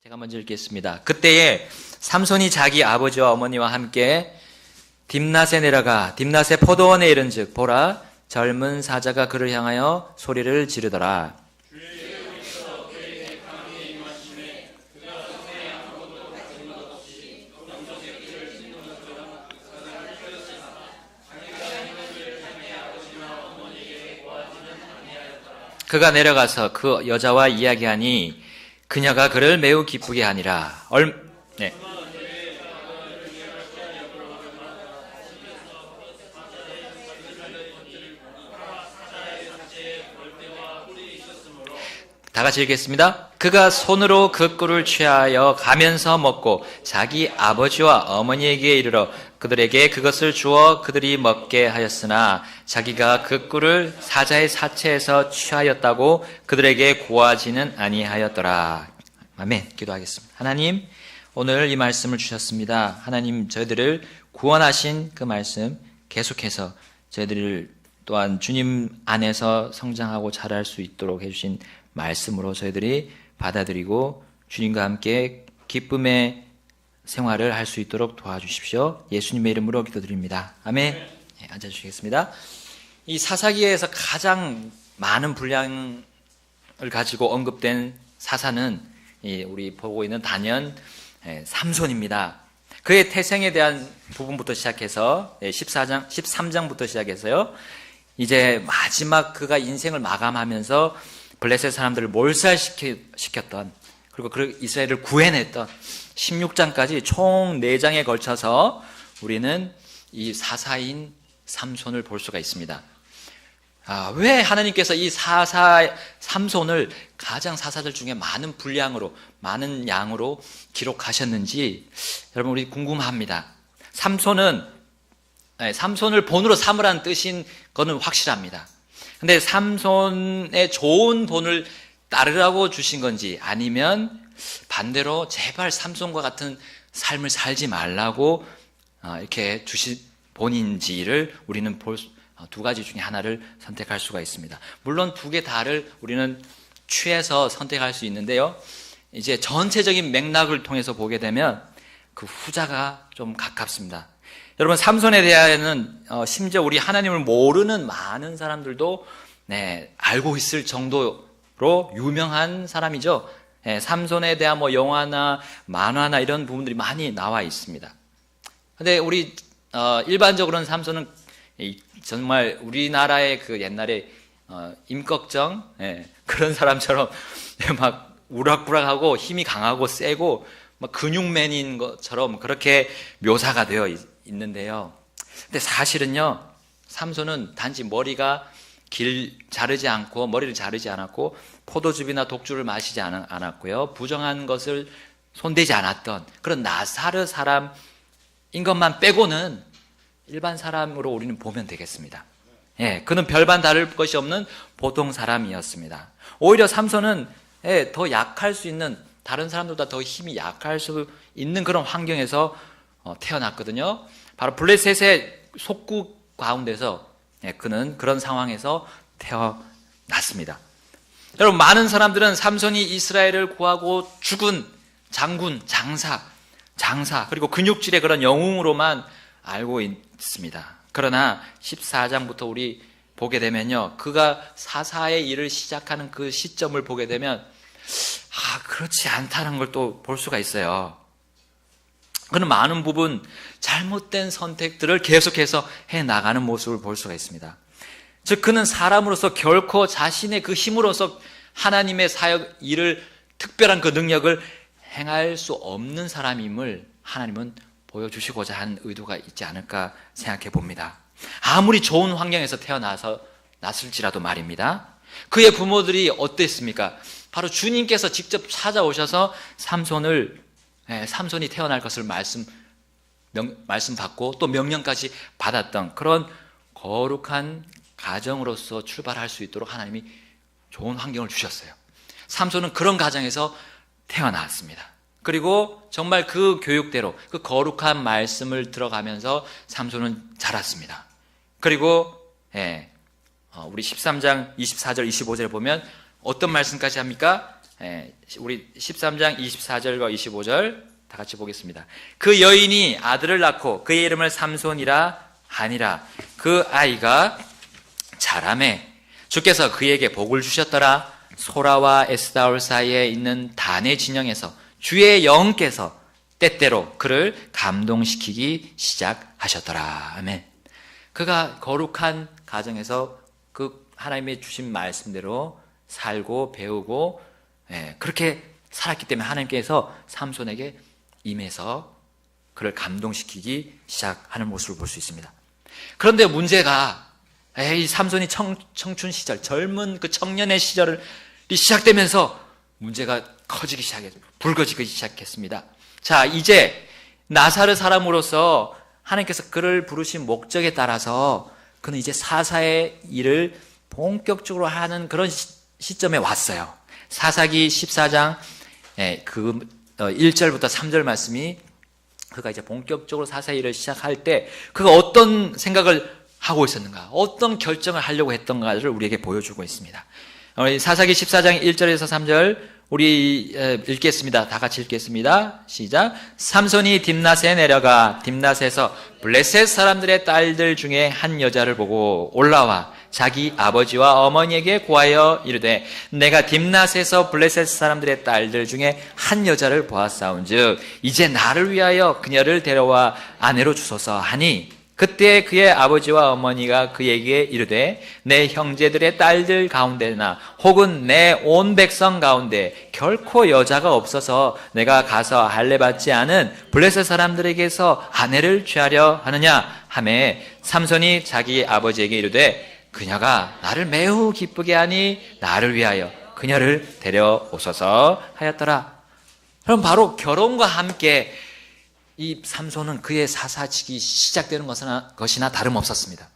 제가 먼저 읽겠습니다. 그때에 삼손이 자기 아버지와 어머니와 함께 딥낫에 내려가 딥낫의 포도원에 이른즉 보라 젊은 사자가 그를 향하여 소리를 지르더라. 그가 내려가서 그 여자와 이야기하니 그녀가 그를 매우 기쁘게 하니라. 네. 다 같이 읽겠습니다. 그가 손으로 그 꿀을 취하여 가면서 먹고 자기 아버지와 어머니에게 이르러 그들에게 그것을 주어 그들이 먹게 하였으나 자기가 그 꿀을 사자의 사체에서 취하였다고 그들에게 고하지는 아니하였더라. 아멘. 기도하겠습니다. 하나님, 오늘 이 말씀을 주셨습니다. 하나님, 저희들을 구원하신 그 말씀 계속해서 저희들을 또한 주님 안에서 성장하고 자랄 수 있도록 해주신 말씀으로 저희들이 받아들이고 주님과 함께 기쁨의 생활을 할 수 있도록 도와주십시오. 예수님의 이름으로 기도드립니다. 아멘. 네, 앉아주시겠습니다. 이 사사기에서 가장 많은 분량을 가지고 언급된 사사는 우리 보고 있는 단연 삼손입니다. 그의 태생에 대한 부분부터 시작해서 13장부터 시작해서요. 이제 마지막 그가 인생을 마감하면서 블레셋 사람들을 몰살시켰던 그리고 이스라엘을 구해냈던 16장까지 총 4장에 걸쳐서 우리는 이 사사인 삼손을 볼 수가 있습니다. 왜 하나님께서 이 삼손을 가장 사사들 중에 많은 분량으로 많은 양으로 기록하셨는지 여러분 우리 궁금합니다. 삼손을 본으로 삼으라는 뜻인 거는 확실합니다. 근데 삼손의 좋은 본을 따르라고 주신 건지 아니면 반대로 제발 삼손과 같은 삶을 살지 말라고 이렇게 주신 본인지를 우리는 두 가지 중에 하나를 선택할 수가 있습니다. 물론 두 개 다를 우리는 취해서 선택할 수 있는데요. 이제 전체적인 맥락을 통해서 보게 되면 그 후자가 좀 가깝습니다. 여러분 삼손에 대해서는 심지어 우리 하나님을 모르는 많은 사람들도 알고 있을 정도로 유명한 사람이죠. 삼손에 대한 영화나 만화나 이런 부분들이 많이 나와 있습니다. 근데 우리 일반적으로는 삼손은 정말 우리나라의 그 옛날에 임꺽정 그런 사람처럼 막 우락부락하고 힘이 강하고 세고 막 근육맨인 것처럼 그렇게 묘사가 되어 있는데요. 근데 사실은요, 삼손은 단지 머리를 자르지 않았고 포도즙이나 독주를 마시지 않았고요. 부정한 것을 손대지 않았던 그런 나사르 사람인 것만 빼고는 일반 사람으로 우리는 보면 되겠습니다. 그는 별반 다를 것이 없는 보통 사람이었습니다. 오히려 삼손은 더 약할 수 있는, 다른 사람들보다 더 힘이 약할 수 있는 그런 환경에서 태어났거든요. 바로 블레셋의 속국 가운데서 그는 그런 상황에서 태어났습니다. 여러분, 많은 사람들은 삼손이 이스라엘을 구하고 죽은 장군, 장사 그리고 근육질의 그런 영웅으로만 알고 있습니다. 그러나 14장부터 우리 보게 되면요, 그가 사사의 일을 시작하는 그 시점을 보게 되면 그렇지 않다는 걸 또 볼 수가 있어요. 그는 많은 부분 잘못된 선택들을 계속해서 해나가는 모습을 볼 수가 있습니다. 즉 그는 사람으로서 결코 자신의 그 힘으로서 하나님의 사역 일을, 특별한 그 능력을 행할 수 없는 사람임을 하나님은 보여주시고자 하는 의도가 있지 않을까 생각해 봅니다. 아무리 좋은 환경에서 태어났을지라도 말입니다. 그의 부모들이 어땠습니까? 바로 주님께서 직접 찾아오셔서 삼손이 태어날 것을 말씀받고 또 명령까지 받았던 그런 거룩한 가정으로서 출발할 수 있도록 하나님이 좋은 환경을 주셨어요. 삼손은 그런 가정에서 태어났습니다. 그리고 정말 그 교육대로 그 거룩한 말씀을 들어가면서 삼손은 자랐습니다. 그리고 우리 13장 24절 25절에 보면 어떤 말씀까지 합니까? 우리 13장 24절과 25절 다 같이 보겠습니다. 그 여인이 아들을 낳고 그의 이름을 삼손이라 하니라. 그 아이가 자라매 주께서 그에게 복을 주셨더라. 소라와 에스다올 사이에 있는 단의 진영에서 주의 영께서 때때로 그를 감동시키기 시작하셨더라. 아멘. 그가 거룩한 가정에서 그 하나님의 주신 말씀대로 살고 배우고 그렇게 살았기 때문에 하나님께서 삼손에게 임해서 그를 감동시키기 시작하는 모습을 볼 수 있습니다. 그런데 문제가 이 삼손이 청춘 시절, 젊은 그 청년의 시절이 시작되면서 문제가 커지기 시작했습니다. 불거지기 시작했습니다. 자, 이제 나사렛 사람으로서 하나님께서 그를 부르신 목적에 따라서 그는 이제 사사의 일을 본격적으로 하는 그런 시점에 왔어요. 사사기 14장 1절부터 3절 말씀이 그가 이제 본격적으로 사사의 일을 시작할 때 그가 어떤 생각을 하고 있었는가, 어떤 결정을 하려고 했던가를 우리에게 보여주고 있습니다. 사사기 14장 1절에서 3절 우리 읽겠습니다. 다 같이 읽겠습니다. 시작. 삼손이 딥낫에 내려가 딥낫에서 블레셋 사람들의 딸들 중에 한 여자를 보고 올라와 자기 아버지와 어머니에게 고하여 이르되 내가 딥낫에서 블레셋 사람들의 딸들 중에 한 여자를 보았사온즉 이제 나를 위하여 그녀를 데려와 아내로 주소서 하니 그때 그의 아버지와 어머니가 그에게 이르되 내 형제들의 딸들 가운데나 혹은 내 온 백성 가운데 결코 여자가 없어서 내가 가서 할례받지 않은 블레셋 사람들에게서 아내를 취하려 하느냐 하매 삼손이 자기 아버지에게 이르되 그녀가 나를 매우 기쁘게 하니 나를 위하여 그녀를 데려오소서 하였더라. 그럼 바로 결혼과 함께 이 삼손은 그의 사사직이 시작되는 것이나 다름없었습니다.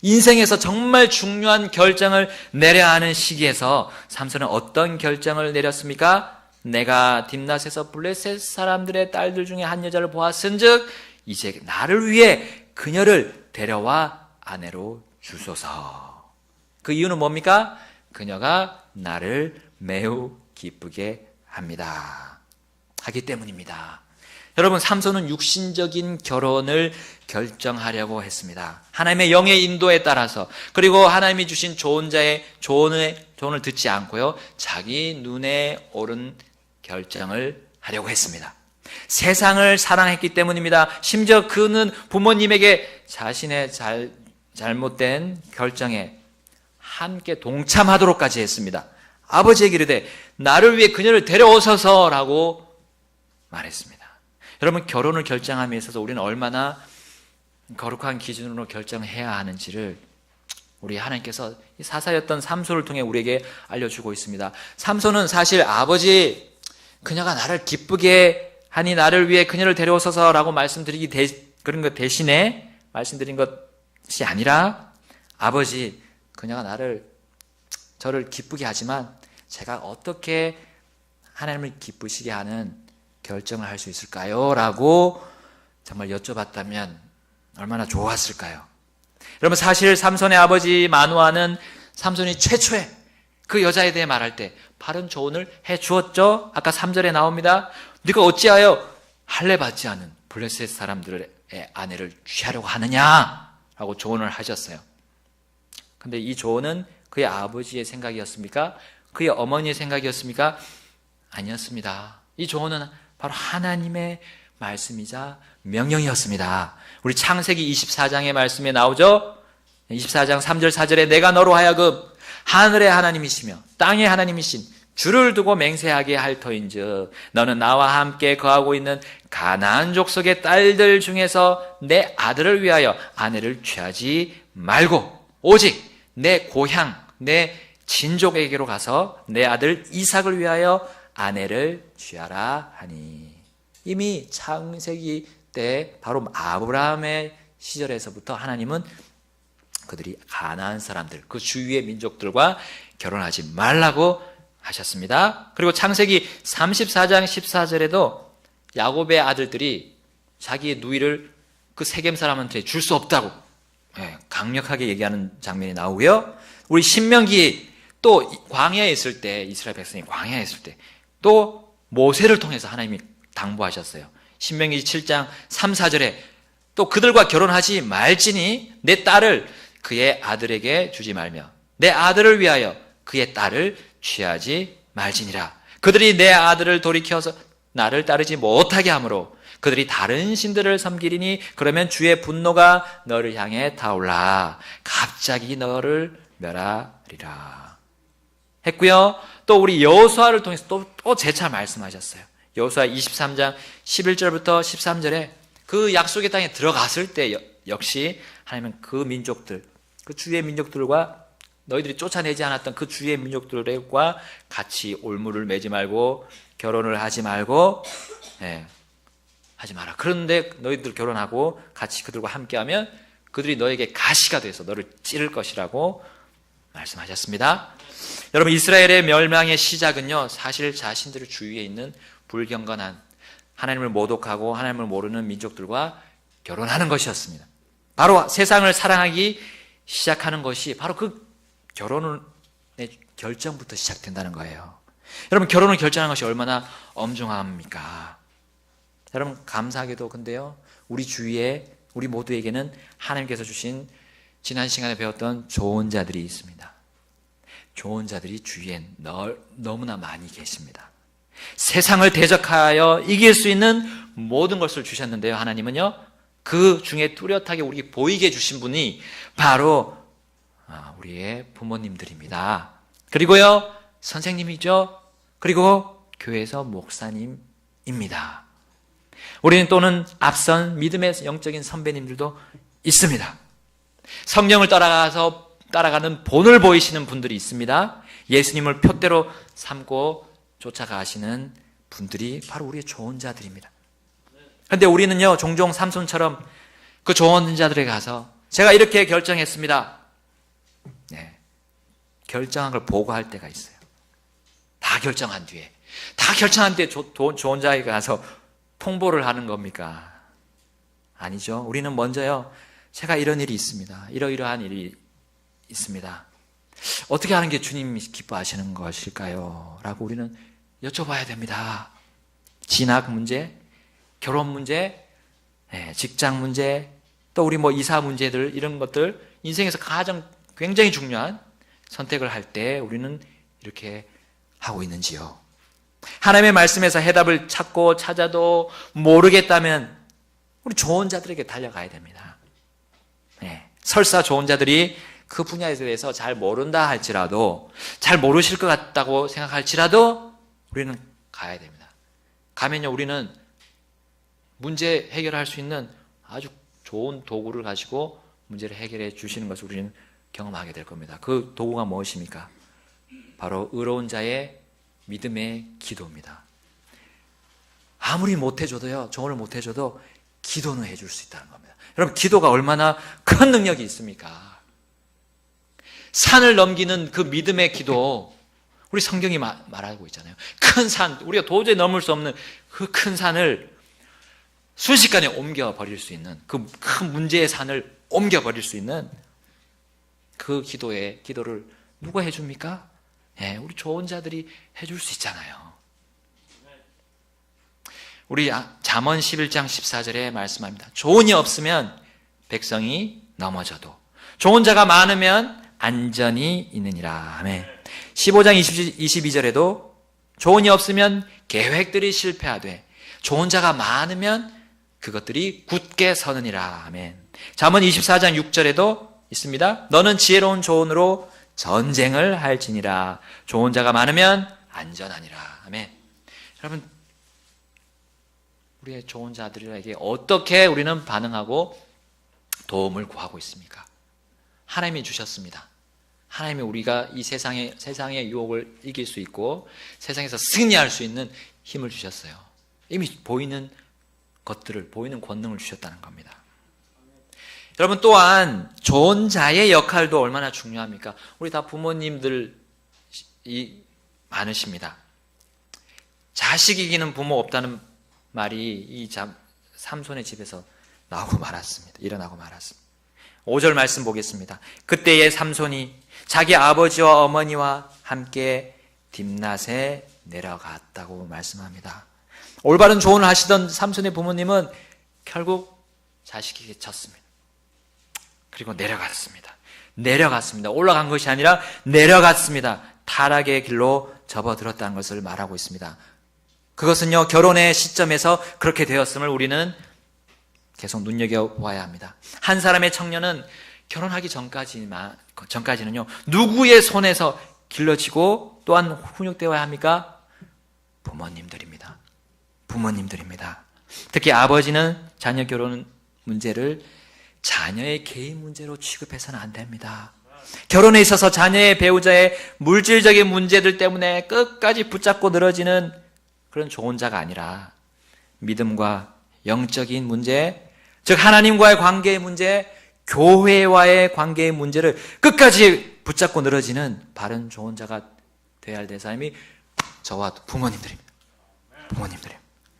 인생에서 정말 중요한 결정을 내려야 하는 시기에서 삼손은 어떤 결정을 내렸습니까? 내가 딥낫에서 블레셋 사람들의 딸들 중에 한 여자를 보았은즉 이제 나를 위해 그녀를 데려와 아내로 주소서. 그 이유는 뭡니까? 그녀가 나를 매우 기쁘게 합니다. 하기 때문입니다. 여러분, 삼손은 육신적인 결혼을 결정하려고 했습니다. 하나님의 영의 인도에 따라서, 그리고 하나님이 주신 조언자의 조언을 듣지 않고요, 자기 눈에 옳은 결정을 하려고 했습니다. 세상을 사랑했기 때문입니다. 심지어 그는 부모님에게 자신의 잘못된 결정에 함께 동참하도록까지 했습니다. 아버지에게 이르되 나를 위해 그녀를 데려오소서라고 말했습니다. 여러분, 결혼을 결정함에 있어서 우리는 얼마나 거룩한 기준으로 결정해야 하는지를 우리 하나님께서 사사였던 삼손을 통해 우리에게 알려주고 있습니다. 삼손은 사실 아버지, 그녀가 나를 기쁘게 하니 나를 위해 그녀를 데려오소서라고 그런 것 대신에 말씀드린 것이 아니라 아버지, 그녀가 저를 기쁘게 하지만 제가 어떻게 하나님을 기쁘시게 하는 결정을 할 수 있을까요? 라고 정말 여쭤봤다면 얼마나 좋았을까요? 여러분, 사실 삼손의 아버지 마누아는 삼손이 최초에 그 여자에 대해 말할 때 바른 조언을 해 주었죠. 아까 3절에 나옵니다. 네가 어찌하여 할례받지 않은 블레셋 사람들의 아내를 취하려고 하느냐? 라고 조언을 하셨어요. 근데 이 조언은 그의 아버지의 생각이었습니까? 그의 어머니의 생각이었습니까? 아니었습니다. 이 조언은 바로 하나님의 말씀이자 명령이었습니다. 우리 창세기 24장의 말씀에 나오죠? 24장 3절 4절에 내가 너로 하여금 하늘의 하나님이시며 땅의 하나님이신 주를 두고 맹세하게 할 터인즉 너는 나와 함께 거하고 있는 가나안 족속의 딸들 중에서 내 아들을 위하여 아내를 취하지 말고 오직 내 고향 내 친족에게로 가서 내 아들 이삭을 위하여 아내를 취하라 하니. 이미 창세기 때 바로 아브라함의 시절에서부터 하나님은 그들이 가나안 사람들, 그 주위의 민족들과 결혼하지 말라고 하셨습니다. 그리고 창세기 34장 14절에도 야곱의 아들들이 자기의 누이를 그 세겜 사람한테 줄 수 없다고 강력하게 얘기하는 장면이 나오고요. 우리 신명기 또 광야에 있을 때, 이스라엘 백성이 광야에 있을 때 또 모세를 통해서 하나님이 당부하셨어요. 신명기 7장 3, 4절에 또 그들과 결혼하지 말지니 내 딸을 그의 아들에게 주지 말며 내 아들을 위하여 그의 딸을 취하지 말지니라. 그들이 내 아들을 돌이켜서 나를 따르지 못하게 하므로 그들이 다른 신들을 섬기리니 그러면 주의 분노가 너를 향해 타올라 갑자기 너를 멸하리라 했고요. 또 우리 여호수아를 통해서 또 재차 말씀하셨어요. 여호수아 23장 11절부터 13절에 그 약속의 땅에 들어갔을 때 역시 하나님은 그 민족들, 그 주의 민족들과 너희들이 쫓아내지 않았던 그 주의 민족들과 같이 올무를 매지 말고 결혼을 하지 말고 하지 마라. 그런데 너희들 결혼하고 같이 그들과 함께하면 그들이 너에게 가시가 돼서 너를 찌를 것이라고 말씀하셨습니다. 여러분, 이스라엘의 멸망의 시작은요, 사실 자신들의 주위에 있는 불경건한 하나님을 모독하고 하나님을 모르는 민족들과 결혼하는 것이었습니다. 바로 세상을 사랑하기 시작하는 것이 바로 그 결혼의 결정부터 시작된다는 거예요. 여러분, 결혼을 결정하는 것이 얼마나 엄중합니까? 여러분, 감사하게도 근데요, 우리 주위에 우리 모두에게는 하나님께서 주신 지난 시간에 배웠던 좋은 자들이 있습니다. 좋은 자들이 주위에 너무나 많이 계십니다. 세상을 대적하여 이길 수 있는 모든 것을 주셨는데요, 하나님은요, 그 중에 뚜렷하게 우리 보이게 주신 분이 바로 우리의 부모님들입니다. 그리고요, 선생님이죠. 그리고 교회에서 목사님입니다. 우리는 또는 앞선 믿음의 영적인 선배님들도 있습니다. 성령을 따라가는 본을 보이시는 분들이 있습니다. 예수님을 표대로 삼고 쫓아가시는 분들이 바로 우리의 좋은 자들입니다. 그런데 우리는요, 종종 삼손처럼 그 좋은 자들에 가서 제가 이렇게 결정했습니다. 결정한 걸 보고할 때가 있어요. 다 결정한 뒤에 좋은 자에게 가서 통보를 하는 겁니까? 아니죠. 우리는 먼저요, 제가 이런 일이 있습니다. 이러이러한 일이 있습니다. 어떻게 하는 게 주님이 기뻐하시는 것일까요? 라고 우리는 여쭤봐야 됩니다. 진학 문제, 결혼 문제, 직장 문제, 또 우리 이사 문제들, 이런 것들, 인생에서 가장 굉장히 중요한 선택을 할 때 우리는 이렇게 하고 있는지요? 하나님의 말씀에서 해답을 찾아도 모르겠다면 우리 좋은 자들에게 달려가야 됩니다. 설사 좋은 자들이 그 분야에 대해서 잘 모른다 할지라도, 잘 모르실 것 같다고 생각할지라도 우리는 가야 됩니다. 가면요, 우리는 문제 해결할 수 있는 아주 좋은 도구를 가지고 문제를 해결해 주시는 것을 우리는 경험하게 될 겁니다. 그 도구가 무엇입니까? 바로 의로운 자의 믿음의 기도입니다. 아무리 못해줘도요, 조언을 못해줘도 기도는 해줄 수 있다는 겁니다. 여러분, 기도가 얼마나 큰 능력이 있습니까? 산을 넘기는 그 믿음의 기도, 우리 성경이 말하고 있잖아요. 큰 산, 우리가 도저히 넘을 수 없는 그 큰 산을 순식간에 옮겨버릴 수 있는, 그 큰 문제의 산을 옮겨버릴 수 있는 그 기도를 누가 해줍니까? 우리 좋은 자들이 해줄 수 있잖아요. 우리 잠언 11장 14절에 말씀합니다. 조언이 없으면 백성이 넘어져도 좋은 자가 많으면 안전이 있느니라. 아멘. 15장 22절에도 조언이 없으면 계획들이 실패하되 좋은 자가 많으면 그것들이 굳게 서느니라. 아멘. 잠언 24장 6절에도 있습니다. 너는 지혜로운 조언으로 전쟁을 할지니라. 좋은 자가 많으면 안전하니라. 아멘. 여러분, 우리의 좋은 자들에게 어떻게 우리는 반응하고 도움을 구하고 있습니까? 하나님이 주셨습니다. 하나님이 우리가 이 세상의 유혹을 이길 수 있고 세상에서 승리할 수 있는 힘을 주셨어요. 이미 보이는 것들을, 보이는 권능을 주셨다는 겁니다. 여러분, 또한 좋은 자의 역할도 얼마나 중요합니까? 우리 다 부모님들이 많으십니다. 자식 이기는 부모 없다는 말이 이 삼손의 집에서 일어나고 말았습니다. 5절 말씀 보겠습니다. 그때의 삼손이 자기 아버지와 어머니와 함께 딥낫에 내려갔다고 말씀합니다. 올바른 조언을 하시던 삼손의 부모님은 결국 자식에게 졌습니다. 그리고 내려갔습니다. 올라간 것이 아니라 내려갔습니다. 타락의 길로 접어들었다는 것을 말하고 있습니다. 그것은요, 결혼의 시점에서 그렇게 되었음을 우리는 계속 눈여겨봐야 합니다. 한 사람의 청년은 결혼하기 전까지는요, 누구의 손에서 길러지고 또한 훈육되어야 합니까? 부모님들입니다. 특히 아버지는 자녀 결혼 문제를 자녀의 개인 문제로 취급해서는 안 됩니다. 결혼에 있어서 자녀의 배우자의 물질적인 문제들 때문에 끝까지 붙잡고 늘어지는 그런 조언자가 아니라 믿음과 영적인 문제, 즉 하나님과의 관계의 문제, 교회와의 관계의 문제를 끝까지 붙잡고 늘어지는 바른 조언자가 되어야 할 사람이 저와 부모님들입니다.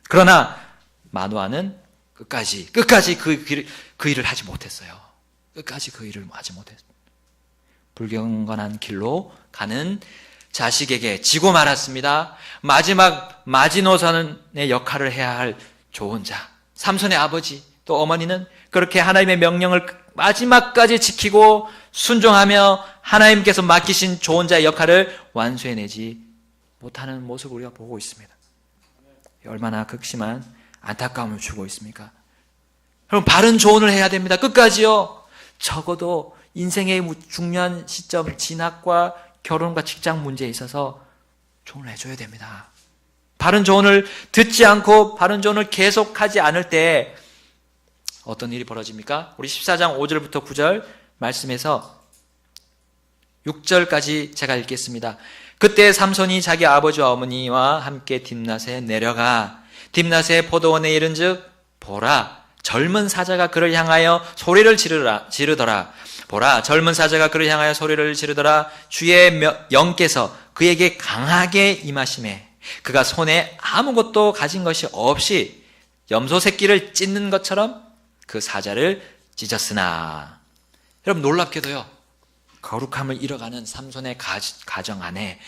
그러나 마노아는 끝까지 그 일을 하지 못했어요. 불경건한 길로 가는 자식에게 지고 말았습니다. 마지막 마지노선의 역할을 해야 할 조언자, 삼손의 아버지 또 어머니는 그렇게 하나님의 명령을 마지막까지 지키고 순종하며 하나님께서 맡기신 조언자의 역할을 완수해내지 못하는 모습을 우리가 보고 있습니다. 얼마나 극심한 안타까움을 주고 있습니까? 여러분, 바른 조언을 해야 됩니다. 끝까지요. 적어도 인생의 중요한 시점, 진학과 결혼과 직장 문제에 있어서 조언을 해줘야 됩니다. 바른 조언을 듣지 않고 바른 조언을 계속하지 않을 때 어떤 일이 벌어집니까? 우리 14장 5절부터 9절 말씀에서 6절까지 제가 읽겠습니다. 그때 삼손이 자기 아버지와 어머니와 함께 딥낫에 내려가 딥낫의 포도원에 이른즉 보라, 젊은 사자가 그를 향하여 소리를 지르더라. 보라, 젊은 사자가 그를 향하여 소리를 지르더라. 주의 영께서 그에게 강하게 임하심에 그가 손에 아무것도 가진 것이 없이 염소 새끼를 찢는 것처럼 그 사자를 찢었으나. 여러분, 놀랍게도요, 거룩함을 잃어가는 삼손의 가정 안에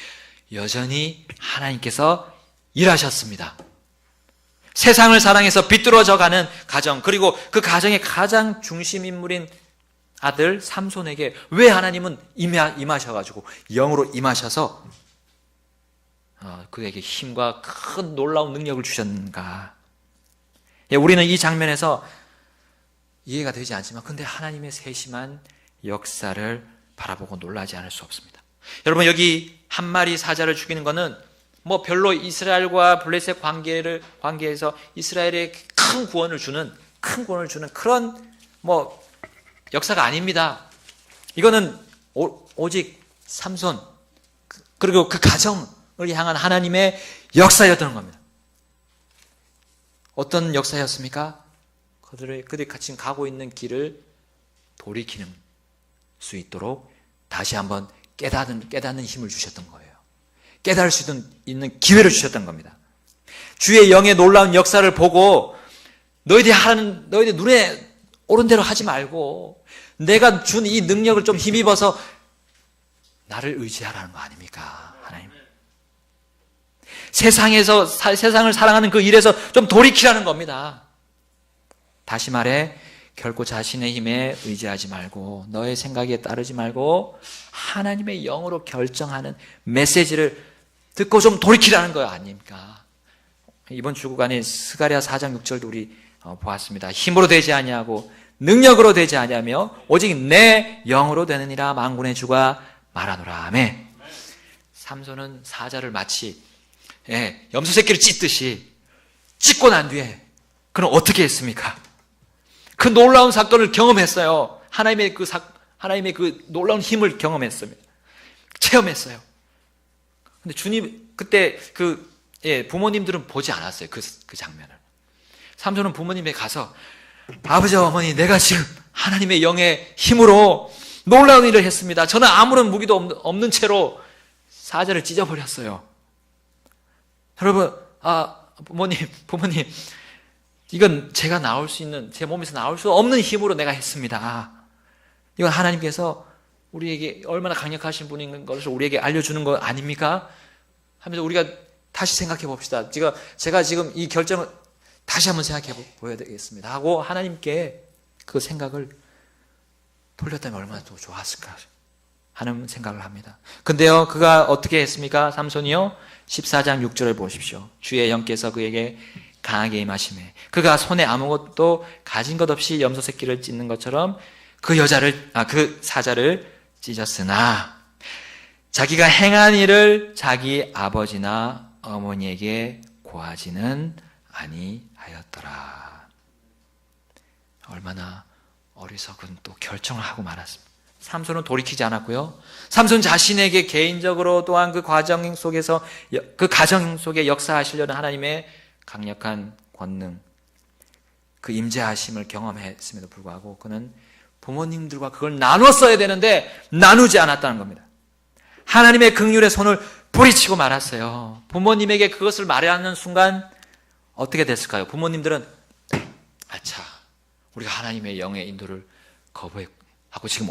여전히 하나님께서 일하셨습니다. 세상을 사랑해서 비뚤어져가는 가정, 그리고 그 가정의 가장 중심 인물인 아들 삼손에게 왜 하나님은 임하셔가지고 영으로 임하셔서 그에게 힘과 큰 놀라운 능력을 주셨는가? 우리는 이 장면에서 이해가 되지 않지만 근데 하나님의 세심한 역사를 바라보고 놀라지 않을 수 없습니다. 여러분, 여기 한 마리 사자를 죽이는 것은 뭐 별로 이스라엘과 블레셋 관계에서 이스라엘에 큰 구원을 주는 그런 뭐 역사가 아닙니다. 이거는 오직 삼손 그리고 그 가정을 향한 하나님의 역사였던 겁니다. 어떤 역사였습니까? 그들이 지금 가고 있는 길을 돌이키는 수 있도록 다시 한번 깨닫는 힘을 주셨던 거예요. 깨달을 수 있는 기회를 주셨던 겁니다. 주의 영의 놀라운 역사를 보고 너희들 눈에 오른 대로 하지 말고 내가 준 이 능력을 좀 힘입어서 나를 의지하라는 거 아닙니까? 하나님. 세상을 사랑하는 그 일에서 좀 돌이키라는 겁니다. 다시 말해, 결코 자신의 힘에 의지하지 말고 너의 생각에 따르지 말고 하나님의 영으로 결정하는 메시지를 듣고 좀 돌이키라는 거 아닙니까? 이번 주구간에 스가랴 4장 6절도 우리 보았습니다. 힘으로 되지 아니하고 능력으로 되지 아니하며 오직 내 영으로 되느니라 만군의 주가 말하노라. 아멘. 삼손은 사자를 마치 염소 새끼를 찢듯이 찢고 난 뒤에 그는 어떻게 했습니까? 그 놀라운 사건을 경험했어요. 하나님의 그 놀라운 힘을 경험했습니다. 체험했어요. 근데 주님, 그때 부모님들은 보지 않았어요. 그 장면을. 삼손은 부모님에 가서 아버지와 어머니, 내가 지금 하나님의 영의 힘으로 놀라운 일을 했습니다. 저는 아무런 무기도 없는 채로 사자를 찢어버렸어요. 여러분, 부모님, 이건 제가 제 몸에서 나올 수 없는 힘으로 내가 했습니다. 이건 하나님께서 우리에게 얼마나 강력하신 분인 것을 우리에게 알려주는 거 아닙니까? 하면서 우리가 다시 생각해 봅시다. 제가 지금 이 결정을 다시 한번 생각해 보여야 되겠습니다 하고 하나님께 그 생각을 돌렸다면 얼마나 더 좋았을까 하는 생각을 합니다. 근데요, 그가 어떻게 했습니까? 삼손이요, 14장 6절을 보십시오. 주의 영께서 그에게 강하게 임하시매 그가 손에 아무것도 가진 것 없이 염소 새끼를 찢는 것처럼 그 사자를 찢었으나 자기가 행한 일을 자기 아버지나 어머니에게 고하지는 아니하였더라. 얼마나 어리석은 또 결정을 하고 말았습니다. 삼손은 돌이키지 않았고요. 삼손 자신에게 개인적으로 또한 그 과정 속에서 그 가정 속에 역사하시려는 하나님의 강력한 권능, 그 임재하심을 경험했음에도 불구하고 그는 부모님들과 그걸 나눠 써야 되는데 나누지 않았다는 겁니다. 하나님의 긍휼의 손을 뿌리치고 말았어요. 부모님에게 그것을 말하는 순간 어떻게 됐을까요? 부모님들은 아차, 우리가 하나님의 영의 인도를 거부하고 지금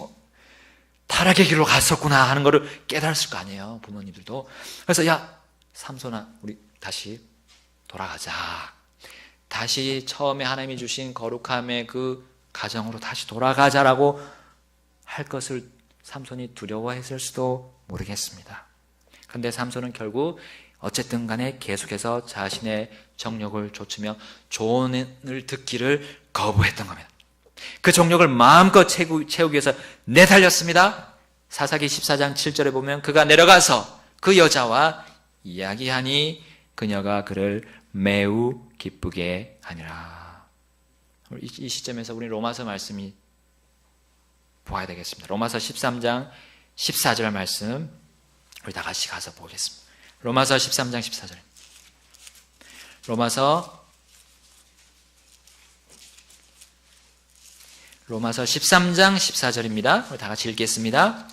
타락의 길로 갔었구나 하는 것을 깨달았을 거 아니에요, 부모님들도. 그래서 야, 삼손아, 우리 다시 돌아가자. 다시 처음에 하나님이 주신 거룩함의 그 가정으로 다시 돌아가자라고 할 것을 삼손이 두려워했을 수도 모르겠습니다. 그런데 삼손은 결국 어쨌든 간에 계속해서 자신의 정욕을 좇으며 조언을 듣기를 거부했던 겁니다. 그 정욕을 마음껏 채우기 위해서 내달렸습니다. 사사기 14장 7절에 보면 그가 내려가서 그 여자와 이야기하니 그녀가 그를 매우 기쁘게 하니라. 이 시점에서 우리 로마서 말씀이 보아야 되겠습니다. 로마서 13장 14절 말씀 우리 다 같이 가서 보겠습니다. 로마서 13장 14절. 로마서 13장 14절입니다. 우리 다 같이 읽겠습니다.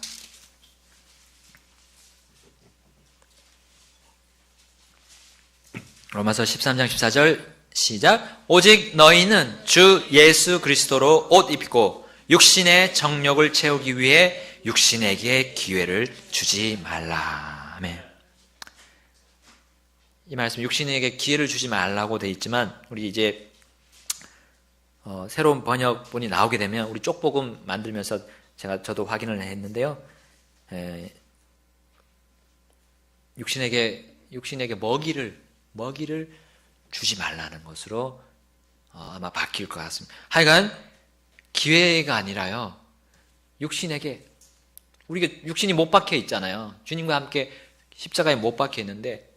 로마서 13장 14절 시작. 오직 너희는 주 예수 그리스도로 옷 입고 육신의 정욕을 채우기 위해 육신에게 기회를 주지 말라. 아멘. 이 말씀 육신에게 기회를 주지 말라고 되어 있지만 우리 이제 새로운 번역본이 나오게 되면 우리 쪽복음 만들면서 저도 확인을 했는데요. 육신에게 먹이를 주지 말라는 것으로 아마 바뀔 것 같습니다. 하여간 기회가 아니라요. 육신에게 우리가 육신이 못 박혀 있잖아요. 주님과 함께 십자가에 못 박혀 있는데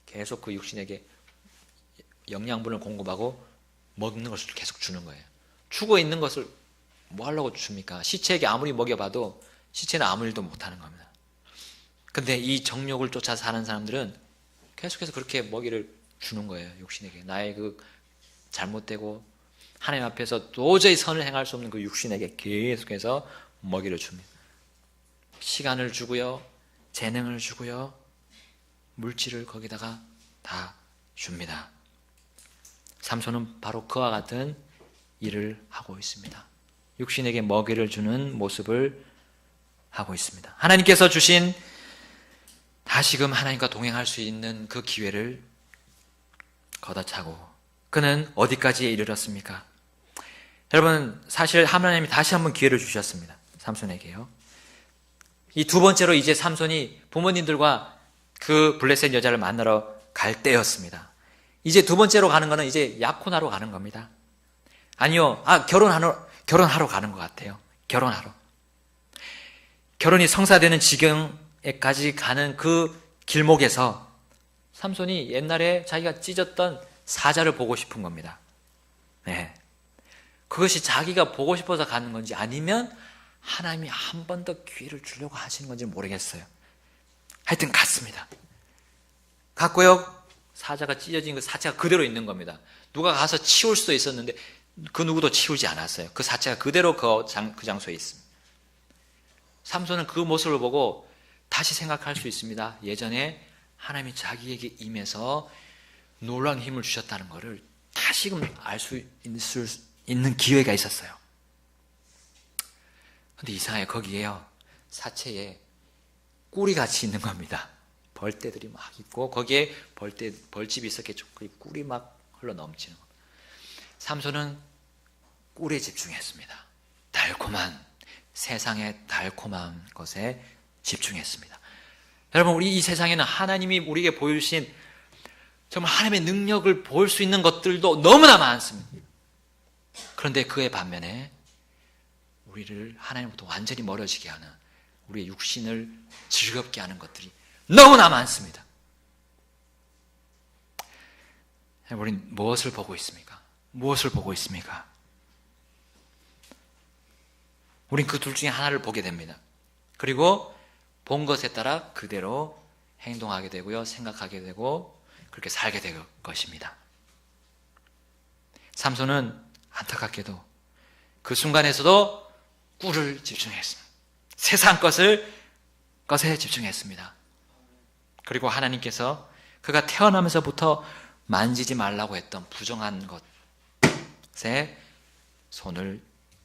계속 그 육신에게 영양분을 공급하고 먹는 것을 계속 주는 거예요. 죽어 있는 것을 뭐 하려고 줍니까? 시체에게 아무리 먹여봐도 시체는 아무 일도 못하는 겁니다. 근데 이 정욕을 쫓아 사는 사람들은 계속해서 그렇게 먹이를 주는 거예요. 육신에게. 나의 그 잘못되고 하나님 앞에서 도저히 선을 행할 수 없는 그 육신에게 계속해서 먹이를 줍니다. 시간을 주고요, 재능을 주고요, 물질을 거기다가 다 줍니다. 삼손은 바로 그와 같은 일을 하고 있습니다. 육신에게 먹이를 주는 모습을 하고 있습니다. 하나님께서 주신 다시금 하나님과 동행할 수 있는 그 기회를 걷어차고 그는 어디까지 이르렀습니까? 여러분, 사실 하나님이 다시 한번 기회를 주셨습니다. 삼손에게요. 이 두 번째로 이제 삼손이 부모님들과 그 블레셋 여자를 만나러 갈 때였습니다. 이제 두 번째로 가는 거는 이제 약혼하러 가는 겁니다. 아니요, 결혼하러 가는 것 같아요. 결혼이 성사되는 지경에까지 가는 그 길목에서 삼손이 옛날에 자기가 찢었던 사자를 보고 싶은 겁니다. 네. 그것이 자기가 보고 싶어서 가는 건지 아니면 하나님이 한 번 더 기회를 주려고 하시는 건지 모르겠어요. 하여튼 갔습니다. 갔고요. 사자가 찢어진 그 사체가 그대로 있는 겁니다. 누가 가서 치울 수도 있었는데 그 누구도 치우지 않았어요. 그 사체가 그대로 그 장소에 있습니다. 삼손은 그 모습을 보고 다시 생각할 수 있습니다. 예전에 하나님이 자기에게 임해서 놀라운 힘을 주셨다는 것을 다시금 알 수 있는 기회가 있었어요. 근데 이상하게 거기에요, 사체에 꿀이 같이 있는 겁니다. 벌떼들이 막 있고 거기에 벌집이 있었겠죠. 꿀이 막 흘러 넘치는 겁니다. 삼손은 꿀에 집중했습니다. 달콤한, 세상의 달콤한 것에 집중했습니다. 여러분, 우리 이 세상에는 하나님이 우리에게 보여주신 정말 하나님의 능력을 볼 수 있는 것들도 너무나 많습니다. 그런데 그에 반면에 우리를 하나님부터 완전히 멀어지게 하는, 우리의 육신을 즐겁게 하는 것들이 너무나 많습니다. 우리는 무엇을 보고 있습니까? 무엇을 보고 있습니까? 우린 그 둘 중에 하나를 보게 됩니다. 그리고 본 것에 따라 그대로 행동하게 되고요, 생각하게 되고 그렇게 살게 될 것입니다. 삼손은 안타깝게도 그 순간에서도 꿀을 집중했습니다. 세상 것에 집중했습니다. 그리고 하나님께서 그가 태어나면서부터 만지지 말라고 했던 부정한 것에 손을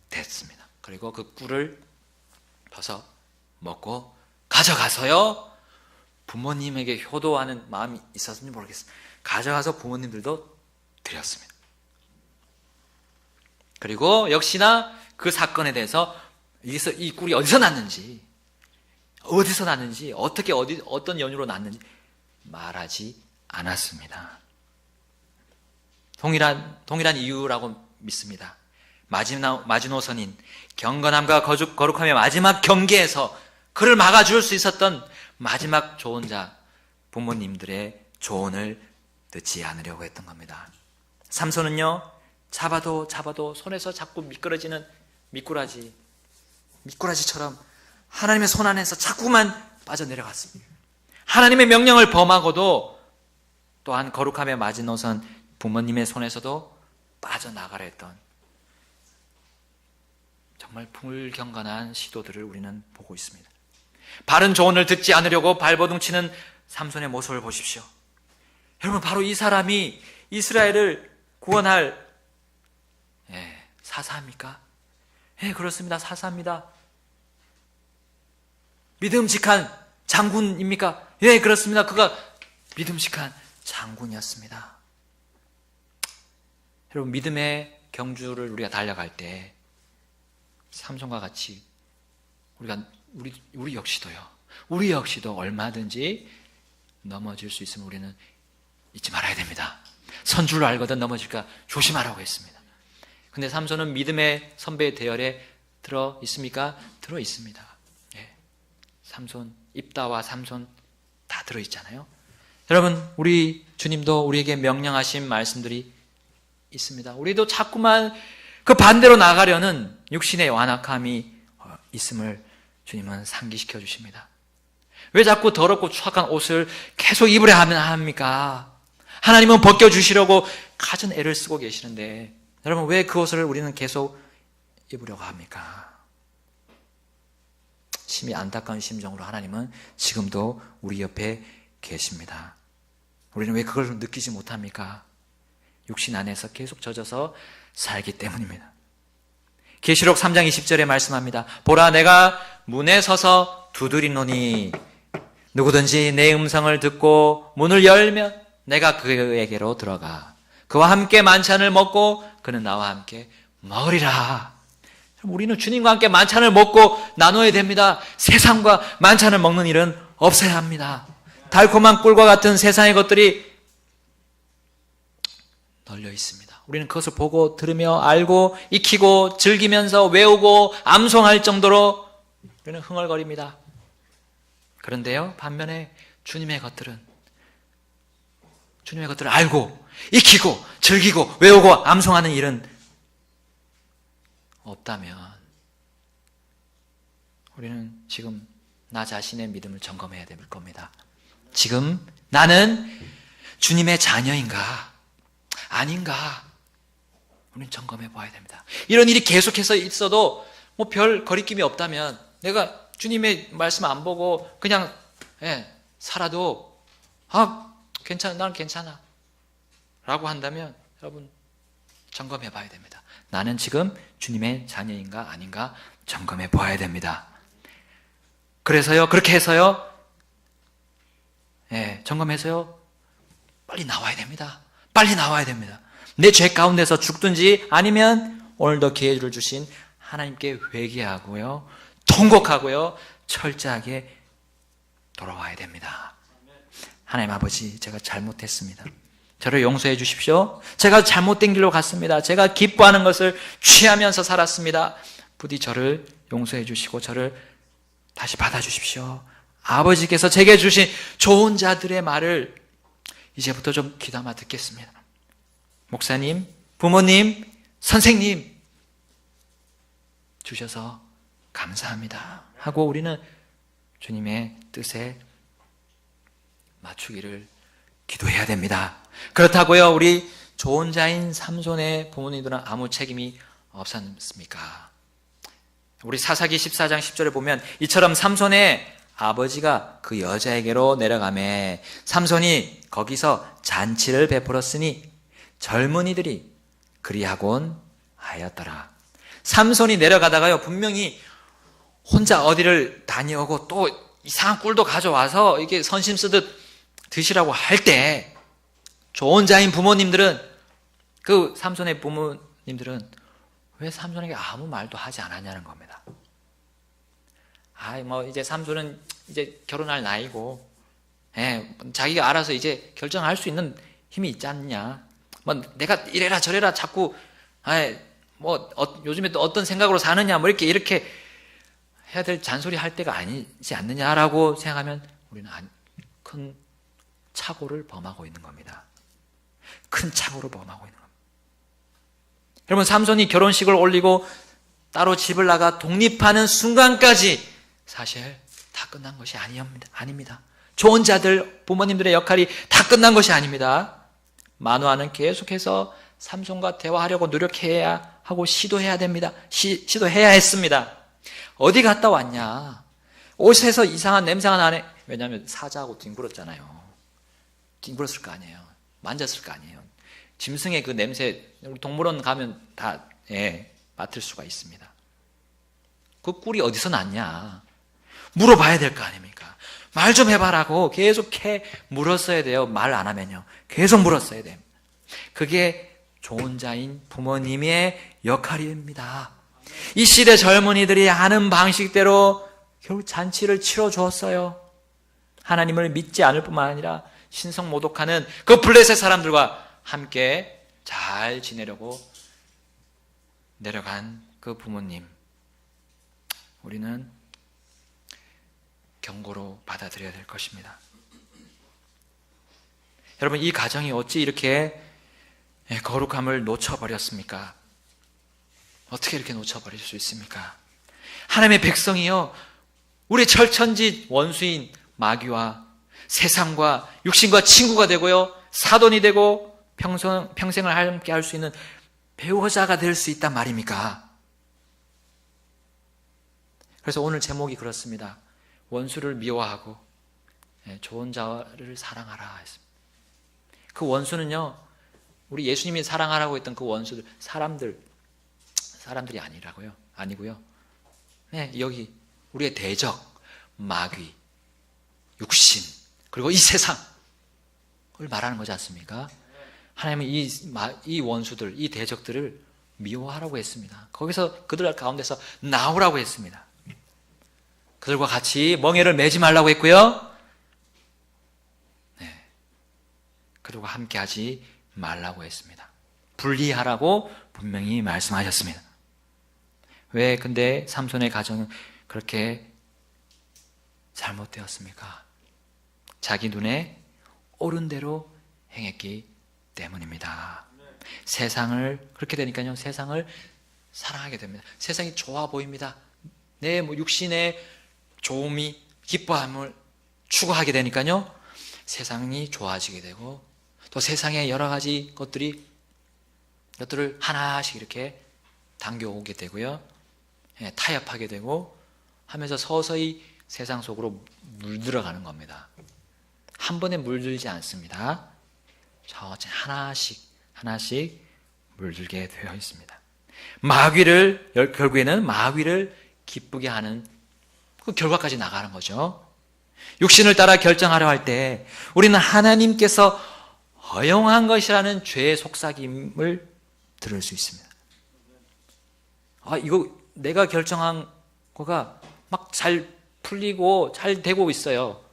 댔습니다. 그리고 그 꿀을 벗어 먹고 가져가서요, 부모님에게 효도하는 마음이 있었는지 모르겠습니다. 가져가서 부모님들도 드렸습니다. 그리고 역시나 그 사건에 대해서 이 꿀이 어디서 났는지, 어떻게 어떤 연유로 났는지 말하지 않았습니다. 동일한 이유라고 믿습니다. 마지노선인 경건함과 거룩함의 마지막 경계에서 그를 막아줄 수 있었던 마지막 조언자, 부모님들의 조언을 듣지 않으려고 했던 겁니다. 삼손은요, 잡아도 손에서 자꾸 미끄러지는 미꾸라지처럼 하나님의 손 안에서 자꾸만 빠져내려갔습니다. 하나님의 명령을 범하고도 또한 거룩함의 마지노선 부모님의 손에서도 빠져나가려 했던 정말 불경건한 시도들을 우리는 보고 있습니다. 바른 조언을 듣지 않으려고 발버둥 치는 삼손의 모습을 보십시오. 여러분, 바로 이 사람이 이스라엘을 구원할 사사입니까? 그렇습니다. 사사입니다. 믿음직한 장군입니까? 그렇습니다. 그가 믿음직한 장군이었습니다. 여러분, 믿음의 경주를 우리가 달려갈 때 삼손과 같이 우리 역시도 얼마든지 넘어질 수 있으면 우리는 잊지 말아야 됩니다. 선줄 알거든 넘어질까 조심하라고 했습니다. 근데 삼손은 믿음의 선배 대열에 들어 있습니까? 들어 있습니다. 삼손, 입다와 삼손 다 들어 있잖아요. 여러분, 우리 주님도 우리에게 명령하신 말씀들이 있습니다. 우리도 자꾸만 그 반대로 나가려는 육신의 완악함이 있음을 주님은 상기시켜 주십니다. 왜 자꾸 더럽고 추악한 옷을 계속 입으려 합니까? 하나님은 벗겨주시려고 갖은 애를 쓰고 계시는데 여러분, 왜 그 옷을 우리는 계속 입으려고 합니까? 심히 안타까운 심정으로 하나님은 지금도 우리 옆에 계십니다. 우리는 왜 그걸 느끼지 못합니까? 육신 안에서 계속 젖어서 살기 때문입니다. 계시록 3장 20절에 말씀합니다. 보라, 내가 문에 서서 두드리노니 누구든지 내 음성을 듣고 문을 열면 내가 그에게로 들어가 그와 함께 만찬을 먹고 그는 나와 함께 먹으리라. 우리는 주님과 함께 만찬을 먹고 나눠야 됩니다. 세상과 만찬을 먹는 일은 없어야 합니다. 달콤한 꿀과 같은 세상의 것들이 널려 있습니다. 우리는 그것을 보고 들으며 알고 익히고 즐기면서 외우고 암송할 정도로 우리는 흥얼거립니다. 그런데요, 반면에 주님의 것들을 알고 익히고 즐기고 외우고 암송하는 일은 없다면 우리는 지금 나 자신의 믿음을 점검해야 될 겁니다. 지금 나는 주님의 자녀인가 아닌가 우리는 점검해 봐야 됩니다. 이런 일이 계속해서 있어도 뭐 별 거리낌이 없다면, 내가 주님의 말씀 안 보고 그냥 살아도 괜찮아, 나는 괜찮아 라고 한다면 여러분 점검해 봐야 됩니다. 나는 지금 주님의 자녀인가 아닌가 점검해 보아야 됩니다. 그래서요, 그렇게 해서요, 점검해서요, 빨리 나와야 됩니다. 빨리 나와야 됩니다. 내 죄 가운데서 죽든지 아니면 오늘도 기회를 주신 하나님께 회개하고요, 통곡하고요, 철저하게 돌아와야 됩니다. 하나님 아버지, 제가 잘못했습니다. 저를 용서해 주십시오. 제가 잘못된 길로 갔습니다. 제가 기뻐하는 것을 취하면서 살았습니다. 부디 저를 용서해 주시고 저를 다시 받아주십시오. 아버지께서 제게 주신 좋은 자들의 말을 이제부터 좀 귀담아 듣겠습니다. 목사님, 부모님, 선생님 주셔서 감사합니다 하고 우리는 주님의 뜻에 맞추기를 기도해야 됩니다. 그렇다고요, 우리 좋은 자인 삼손의 부모님들은 아무 책임이 없었습니까? 우리 사사기 14장 10절에 보면 이처럼 삼손의 아버지가 그 여자에게로 내려가매 삼손이 거기서 잔치를 베풀었으니 젊은이들이 그리하곤 하였더라. 삼손이 내려가다가요, 분명히 혼자 어디를 다녀오고 또 이상한 꿀도 가져와서 이게 선심 쓰듯 드시라고 할 때 좋은 자인 부모님들은, 그 삼손의 부모님들은 왜 삼손에게 아무 말도 하지 않았냐는 겁니다. 이제 삼손은 이제 결혼할 나이고, 자기가 알아서 이제 결정할 수 있는 힘이 있지 않냐. 내가 이래라 저래라 자꾸, 요즘에 또 어떤 생각으로 사느냐, 이렇게 해야 될 잔소리 할 때가 아니지 않느냐라고 생각하면 우리는 큰 착오를 범하고 있는 겁니다. 큰 착오를 범하고 있는 겁니다. 여러분, 삼손이 결혼식을 올리고 따로 집을 나가 독립하는 순간까지 사실 다 끝난 것이 아닙니다. 좋은 자들, 부모님들의 역할이 다 끝난 것이 아닙니다. 마노아는 계속해서 삼손과 대화하려고 노력해야 하고 시도해야 됩니다. 시도해야 했습니다. 어디 갔다 왔냐? 옷에서 이상한 냄새가 나네. 왜냐하면 사자하고 뒹굴었잖아요. 뒹굴었을 거 아니에요. 만졌을 거 아니에요. 짐승의 그 냄새, 우리 동물원 가면 다 맡을 수가 있습니다. 그 꿀이 어디서 났냐? 물어봐야 될 거 아닙니까? 말 좀 해봐라고 계속 물었어야 돼요. 말 안 하면요. 계속 물었어야 돼요. 그게 좋은 자인 부모님의 역할입니다. 이 시대 젊은이들이 하는 방식대로 결국 잔치를 치러 주었어요. 하나님을 믿지 않을 뿐만 아니라 신성모독하는 그 블레셋 사람들과 함께 잘 지내려고 내려간 그 부모님, 우리는 경고로 받아들여야 될 것입니다. 여러분, 이 가정이 어찌 이렇게 거룩함을 놓쳐버렸습니까? 어떻게 이렇게 놓쳐버릴 수 있습니까? 하나님의 백성이요, 우리 철천지 원수인 마귀와 세상과 육신과 친구가 되고요, 사돈이 되고 평생을 함께 할 수 있는 배우자가 될 수 있단 말입니까? 그래서 오늘 제목이 그렇습니다. 원수를 미워하고 좋은 자를 사랑하라 했습니다. 그 원수는요, 우리 예수님이 사랑하라고 했던 그 원수들, 사람들이 아니고요. 여기 우리의 대적, 마귀, 육신, 그리고 이 세상을 말하는 거지 않습니까? 하나님은 이 원수들, 이 대적들을 미워하라고 했습니다. 거기서 그들 가운데서 나오라고 했습니다. 그들과 같이 멍에를 매지 말라고 했고요. 그들과 함께 하지 말라고 했습니다. 분리하라고 분명히 말씀하셨습니다. 왜 근데 삼손의 가정은 그렇게 잘못되었습니까? 자기 눈에 옳은 대로 행했기 때문입니다. 세상을, 그렇게 되니까요, 세상을 사랑하게 됩니다. 세상이 좋아 보입니다. 내 육신의 좋음이, 기뻐함을 추구하게 되니까요, 세상이 좋아지게 되고, 또 세상의 여러 가지 것들을 하나씩 이렇게 당겨오게 되고요, 타협하게 되고 하면서 서서히 세상 속으로 물들어가는 겁니다. 한 번에 물들지 않습니다. 천천히 하나씩 물들게 되어 있습니다. 마귀를, 결국에는 마귀를 기쁘게 하는 그 결과까지 나가는 거죠. 육신을 따라 결정하려 할 때 우리는 하나님께서 허용한 것이라는 죄의 속삭임을 들을 수 있습니다. 이거 내가 결정한 거가 막 잘 풀리고 잘 되고 있어요.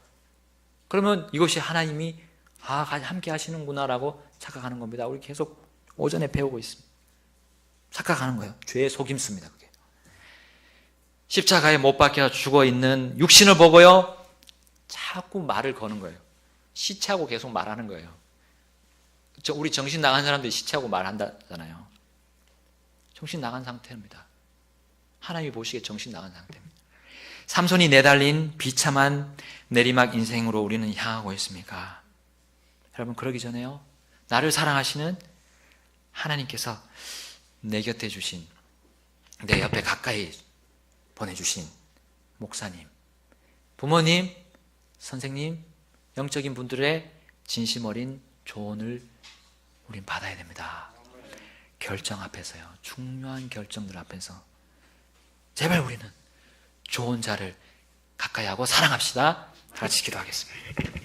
그러면 이것이 하나님이 함께 하시는구나라고 착각하는 겁니다. 우리 계속 오전에 배우고 있습니다. 착각하는 거예요. 죄의 속임수입니다. 그게. 십자가에 못 박혀 죽어 있는 육신을 보고요, 자꾸 말을 거는 거예요. 시체하고 계속 말하는 거예요. 우리 정신 나간 사람들이 시체하고 말한다잖아요. 정신 나간 상태입니다. 하나님이 보시기에 정신 나간 상태입니다. 삼손이 내달린 비참한 내리막 인생으로 우리는 향하고 있습니까? 여러분, 그러기 전에요, 나를 사랑하시는 하나님께서 내 곁에 주신, 내 옆에 가까이 보내주신 목사님, 부모님, 선생님, 영적인 분들의 진심 어린 조언을 우린 받아야 됩니다. 결정 앞에서요, 중요한 결정들 앞에서 제발 우리는 좋은 자를 가까이 하고 사랑합시다. 다 같이 기도하겠습니다.